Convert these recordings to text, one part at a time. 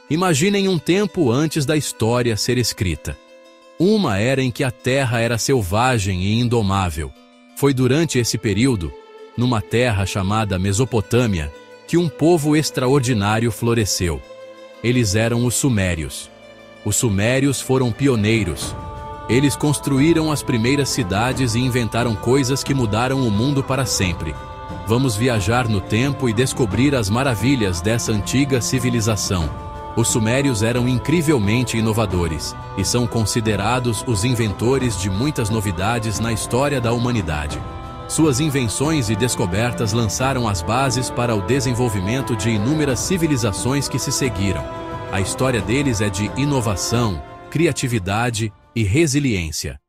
Imaginem um tempo antes da história ser escrita. Uma era em que a terra era selvagem e indomável. Foi durante esse período, numa terra chamada Mesopotâmia, que um povo extraordinário floresceu. Eles eram os Sumérios. Os Sumérios foram pioneiros. Eles construíram as primeiras cidades e inventaram coisas que mudaram o mundo para sempre. Vamos viajar no tempo e descobrir as maravilhas dessa antiga civilização. Os Sumérios eram incrivelmente inovadores e são considerados os inventores de muitas novidades na história da humanidade. Suas invenções e descobertas lançaram as bases para o desenvolvimento de inúmeras civilizações que se seguiram. A história deles é de inovação, criatividade e resiliência.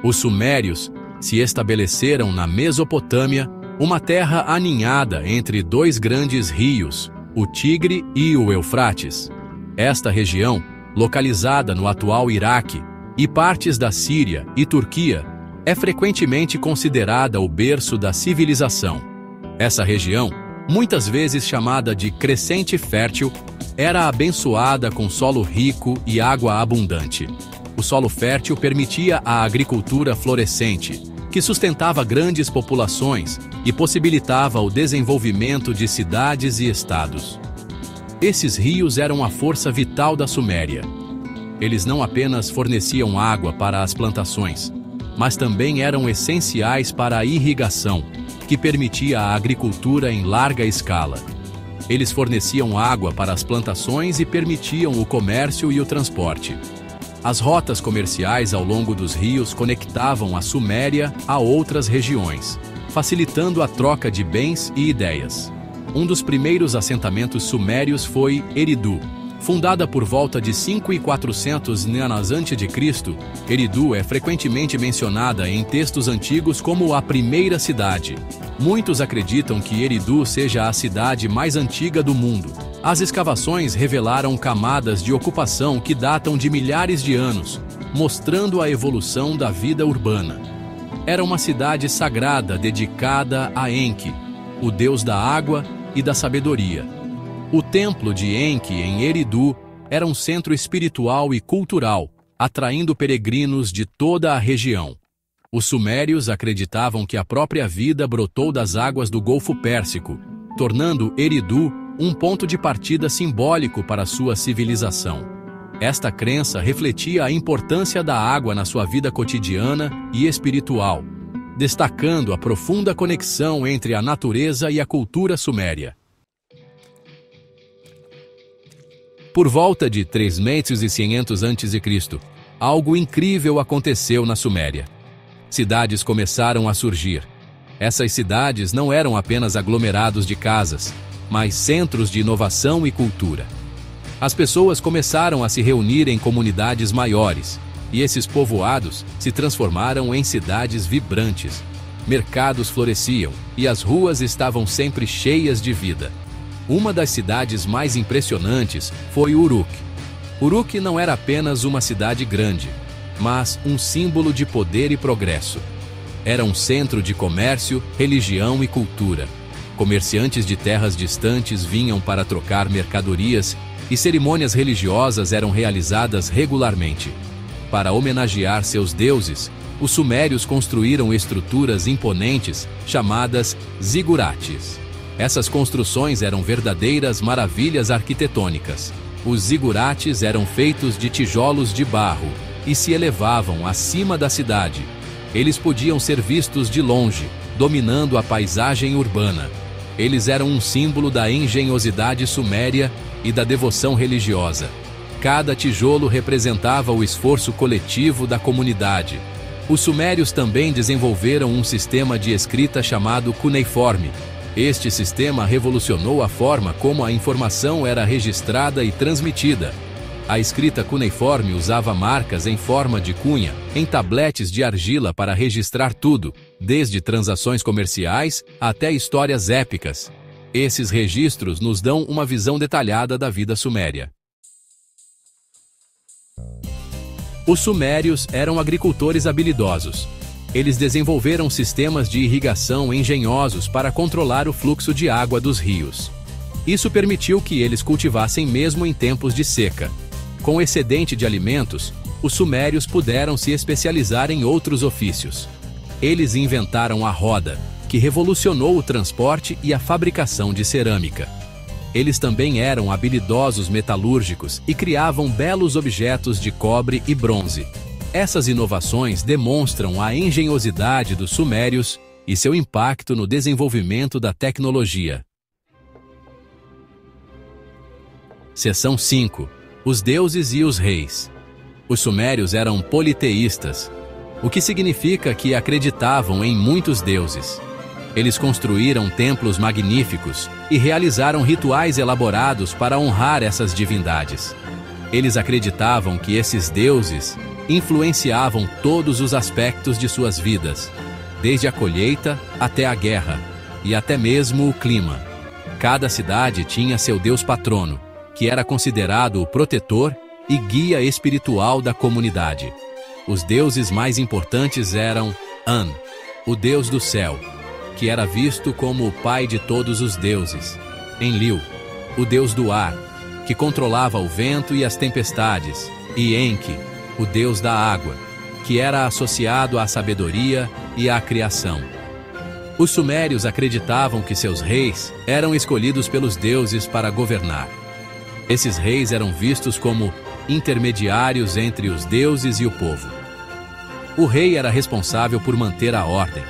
Os Sumérios se estabeleceram na Mesopotâmia, uma terra aninhada entre dois grandes rios, o Tigre e o Eufrates. Esta região, localizada no atual Iraque e partes da Síria e Turquia, é frequentemente considerada o berço da civilização. Essa região, muitas vezes chamada de Crescente Fértil, era abençoada com solo rico e água abundante. O solo fértil permitia a agricultura florescente, que sustentava grandes populações e possibilitava o desenvolvimento de cidades e estados. Esses rios eram a força vital da Suméria. Eles não apenas forneciam água para as plantações, mas também eram essenciais para a irrigação, que permitia a agricultura em larga escala. Eles forneciam água para as plantações e permitiam o comércio e o transporte. As rotas comerciais ao longo dos rios conectavam a Suméria a outras regiões, facilitando a troca de bens e ideias. Um dos primeiros assentamentos sumérios foi Eridu. Fundada por volta de 5400 a.C., Eridu é frequentemente mencionada em textos antigos como a primeira cidade. Muitos acreditam que Eridu seja a cidade mais antiga do mundo. As escavações revelaram camadas de ocupação que datam de milhares de anos, mostrando a evolução da vida urbana. Era uma cidade sagrada dedicada a Enki, o deus da água e da sabedoria. O templo de Enki em Eridu era um centro espiritual e cultural, atraindo peregrinos de toda a região. Os sumérios acreditavam que a própria vida brotou das águas do Golfo Pérsico, tornando Eridu um ponto de partida simbólico para sua civilização. Esta crença refletia a importância da água na sua vida cotidiana e espiritual, destacando a profunda conexão entre a natureza e a cultura suméria. Por volta de 3500 a.C., algo incrível aconteceu na Suméria. Cidades começaram a surgir. Essas cidades não eram apenas aglomerados de casas, mas centros de inovação e cultura. As pessoas começaram a se reunir em comunidades maiores, e esses povoados se transformaram em cidades vibrantes. Mercados floresciam, e as ruas estavam sempre cheias de vida. Uma das cidades mais impressionantes foi Uruk. Uruk não era apenas uma cidade grande, mas um símbolo de poder e progresso. Era um centro de comércio, religião e cultura. Comerciantes de terras distantes vinham para trocar mercadorias e cerimônias religiosas eram realizadas regularmente. Para homenagear seus deuses, os sumérios construíram estruturas imponentes chamadas zigurates. Essas construções eram verdadeiras maravilhas arquitetônicas. Os zigurates eram feitos de tijolos de barro e se elevavam acima da cidade. Eles podiam ser vistos de longe, dominando a paisagem urbana. Eles eram um símbolo da engenhosidade suméria e da devoção religiosa. Cada tijolo representava o esforço coletivo da comunidade. Os sumérios também desenvolveram um sistema de escrita chamado cuneiforme. Este sistema revolucionou a forma como a informação era registrada e transmitida. A escrita cuneiforme usava marcas em forma de cunha, em tabletes de argila para registrar tudo, desde transações comerciais até histórias épicas. Esses registros nos dão uma visão detalhada da vida suméria. Os sumérios eram agricultores habilidosos. Eles desenvolveram sistemas de irrigação engenhosos para controlar o fluxo de água dos rios. Isso permitiu que eles cultivassem mesmo em tempos de seca. Com o excedente de alimentos, os sumérios puderam se especializar em outros ofícios. Eles inventaram a roda, que revolucionou o transporte e a fabricação de cerâmica. Eles também eram habilidosos metalúrgicos e criavam belos objetos de cobre e bronze. Essas inovações demonstram a engenhosidade dos sumérios e seu impacto no desenvolvimento da tecnologia. Seção 5. Os deuses e os reis. Os sumérios eram politeístas, o que significa que acreditavam em muitos deuses. Eles construíram templos magníficos e realizaram rituais elaborados para honrar essas divindades. Eles acreditavam que esses deuses influenciavam todos os aspectos de suas vidas, desde a colheita até a guerra, e até mesmo o clima. Cada cidade tinha seu deus patrono, que era considerado o protetor e guia espiritual da comunidade. Os deuses mais importantes eram An, o deus do céu, que era visto como o pai de todos os deuses; Enlil, o deus do ar, que controlava o vento e as tempestades; e Enki, o deus da água, que era associado à sabedoria e à criação. Os sumérios acreditavam que seus reis eram escolhidos pelos deuses para governar. Esses reis eram vistos como intermediários entre os deuses e o povo. O rei era responsável por manter a ordem,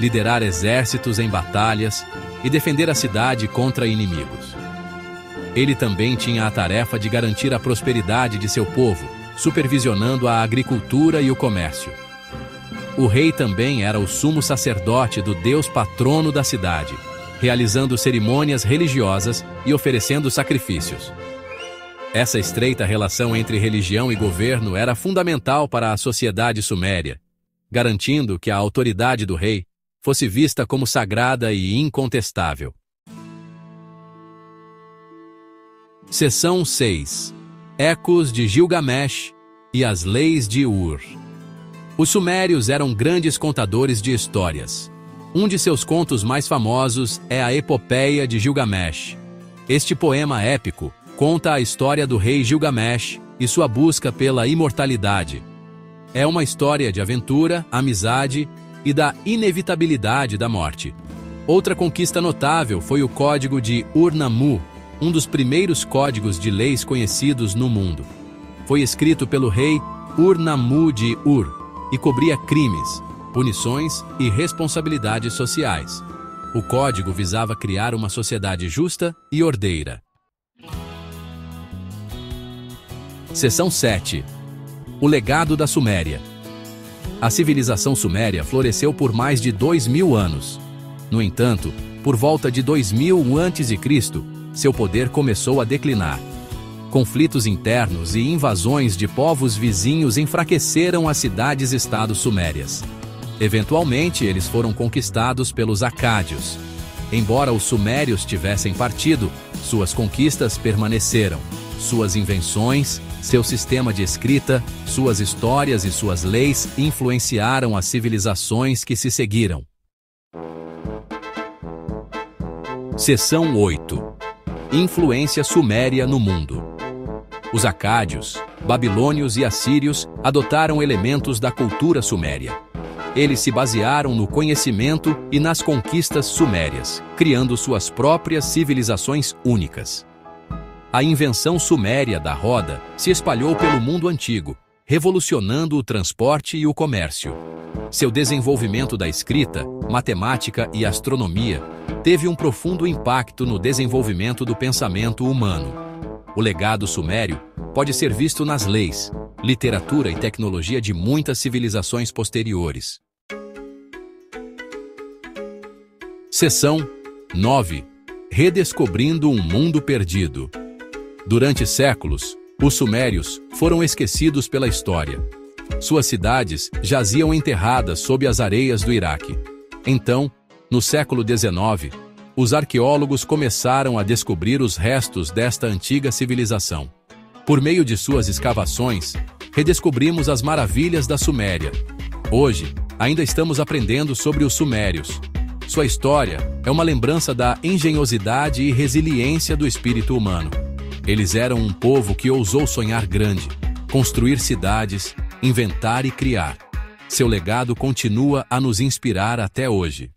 liderar exércitos em batalhas e defender a cidade contra inimigos. Ele também tinha a tarefa de garantir a prosperidade de seu povo, supervisionando a agricultura e o comércio. O rei também era o sumo sacerdote do deus patrono da cidade, realizando cerimônias religiosas e oferecendo sacrifícios. Essa estreita relação entre religião e governo era fundamental para a sociedade suméria, garantindo que a autoridade do rei fosse vista como sagrada e incontestável. Seção 6. Ecos de Gilgamesh e as leis de Ur. Os sumérios eram grandes contadores de histórias. Um de seus contos mais famosos é a Epopeia de Gilgamesh. Este poema épico conta a história do rei Gilgamesh e sua busca pela imortalidade. É uma história de aventura, amizade e da inevitabilidade da morte. Outra conquista notável foi o Código de Ur-Nammu, um dos primeiros códigos de leis conhecidos no mundo. Foi escrito pelo rei Ur-Nammu de Ur e cobria crimes, punições e responsabilidades sociais. O código visava criar uma sociedade justa e ordeira. Seção 7. O legado da Suméria. A civilização suméria floresceu por mais de 2000 anos. No entanto, por volta de 2000 a.C., seu poder começou a declinar. Conflitos internos e invasões de povos vizinhos enfraqueceram as cidades-estados sumérias. Eventualmente, eles foram conquistados pelos acádios. Embora os sumérios tivessem partido, suas conquistas permaneceram. Suas invenções, seu sistema de escrita, suas histórias e suas leis influenciaram as civilizações que se seguiram. Seção 8. Influência suméria no mundo. Os acádios, babilônios e assírios adotaram elementos da cultura suméria. Eles se basearam no conhecimento e nas conquistas sumérias, criando suas próprias civilizações únicas. A invenção suméria da roda se espalhou pelo mundo antigo, revolucionando o transporte e o comércio. Seu desenvolvimento da escrita, matemática e astronomia teve um profundo impacto no desenvolvimento do pensamento humano. O legado sumério pode ser visto nas leis, literatura e tecnologia de muitas civilizações posteriores. Seção 9. Redescobrindo um mundo perdido. Durante séculos, os sumérios foram esquecidos pela história. Suas cidades jaziam enterradas sob as areias do Iraque. Então, no século XIX, os arqueólogos começaram a descobrir os restos desta antiga civilização. Por meio de suas escavações, redescobrimos as maravilhas da Suméria. Hoje, ainda estamos aprendendo sobre os sumérios. Sua história é uma lembrança da engenhosidade e resiliência do espírito humano. Eles eram um povo que ousou sonhar grande, construir cidades, inventar e criar. Seu legado continua a nos inspirar até hoje.